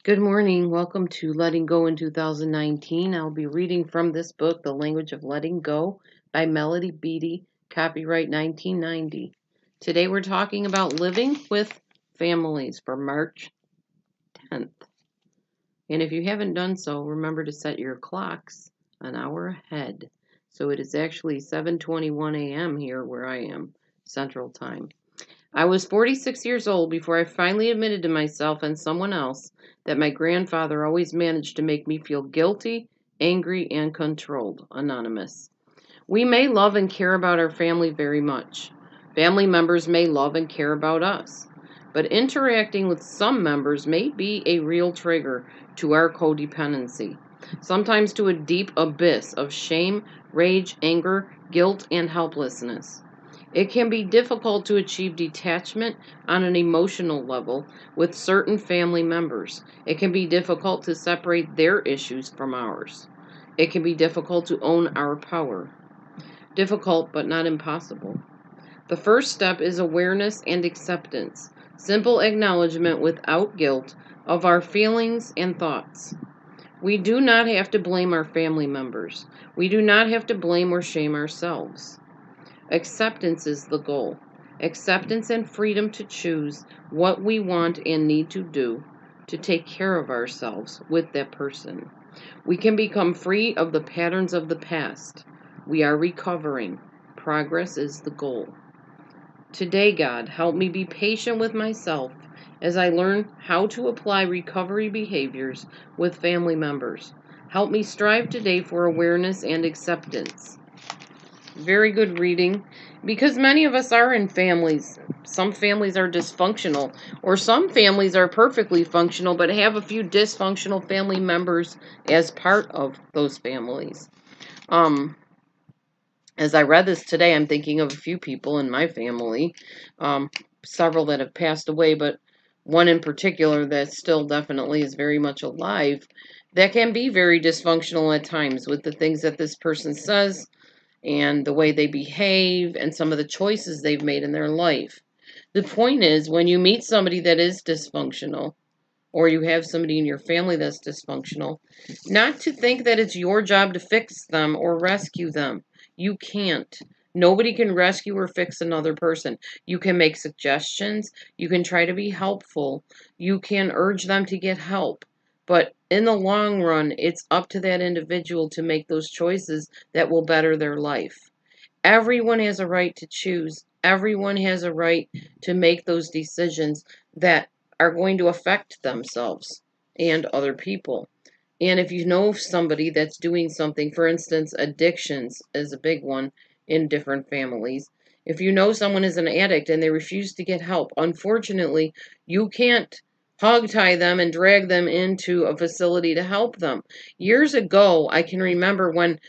Good morning. Welcome to Letting Go in 2019. I'll be reading from this book, The Language of Letting Go by Melody Beattie, copyright 1990. Today we're talking about living with families for March 10th. And if you haven't done so, remember to set your clocks an hour ahead. So it is actually 7:21 a.m. here where I am, Central Time. I was 46 years old before I finally admitted to myself and someone else that my grandfather always managed to make me feel guilty, angry, and controlled. Anonymous. We may love and care about our family very much. Family members may love and care about us. But interacting with some members may be a real trigger to our codependency, sometimes to a deep abyss of shame, rage, anger, guilt, and helplessness. It can be difficult to achieve detachment on an emotional level with certain family members. It can be difficult to separate their issues from ours. It can be difficult to own our power. Difficult, but not impossible. The first step is awareness and acceptance, simple acknowledgement without guilt of our feelings and thoughts. We do not have to blame our family members. We do not have to blame or shame ourselves. Acceptance is the goal. Acceptance and freedom to choose what we want and need to do to take care of ourselves with that person. We can become free of the patterns of the past. We are recovering. Progress is the goal. Today, God, help me be patient with myself as I learn how to apply recovery behaviors with family members. Help me strive today for awareness and acceptance. Very good reading, because many of us are in families. Some families are dysfunctional, or some families are perfectly functional but have a few dysfunctional family members as part of those families. As I read this today, I'm thinking of a few people in my family, um, several that have passed away, but one in particular that still definitely is very much alive, that can be very dysfunctional at times with the things that this person says and the way they behave and some of the choices they've made in their life. The point is, when you meet somebody that is dysfunctional, or you have somebody in your family that's dysfunctional, not to think that it's your job to fix them or rescue them. You can't. Nobody can rescue or fix another person. You can make suggestions. You can try to be helpful. You can urge them to get help. But in the long run, it's up to that individual to make those choices that will better their life. Everyone has a right to choose. Everyone has a right to make those decisions that are going to affect themselves and other people. And if you know somebody that's doing something, for instance, addictions is a big one in different families. If you know someone is an addict and they refuse to get help, unfortunately, you can't hog tie them and drag them into a facility to help them. Years ago, I can remember when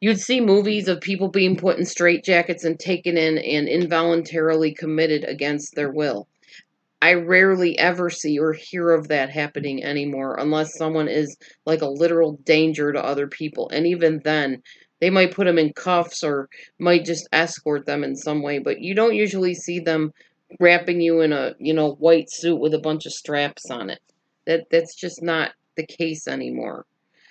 you'd see movies of people being put in straitjackets and taken in and involuntarily committed against their will. I rarely ever see or hear of that happening anymore unless someone is like a literal danger to other people. And even then, they might put them in cuffs or might just escort them in some way, but you don't usually see them wrapping you in a, white suit with a bunch of straps on it. That's just not the case anymore.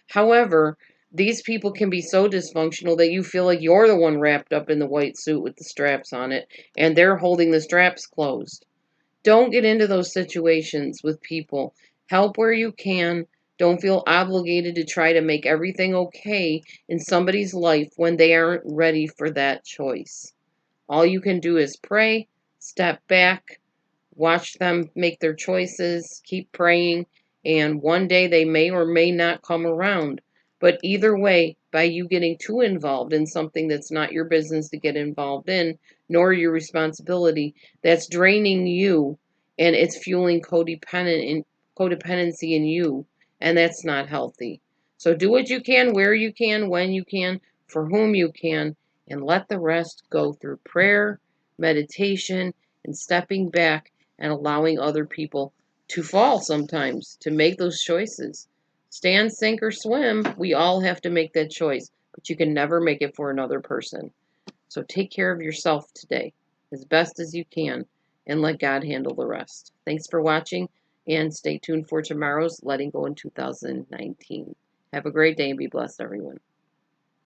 However, these people can be so dysfunctional that you feel like you're the one wrapped up in the white suit with the straps on it and they're holding the straps closed. Don't get into those situations with people. Help where you can. Don't feel obligated to try to make everything okay in somebody's life when they aren't ready for that choice. All you can do is pray, step back, watch them make their choices, keep praying, and one day they may or may not come around. But either way, by you getting too involved in something that's not your business to get involved in, nor your responsibility, that's draining you and it's fueling codependency in you, and that's not healthy. So do what you can, where you can, when you can, for whom you can, and let the rest go through prayer, meditation, and stepping back and allowing other people to fall sometimes, to make those choices. Stand, sink, or swim. We all have to make that choice, but you can never make it for another person. So take care of yourself today as best as you can and let God handle the rest. Thanks for watching, And stay tuned for tomorrow's Letting Go in 2019. Have a great day and be blessed, everyone.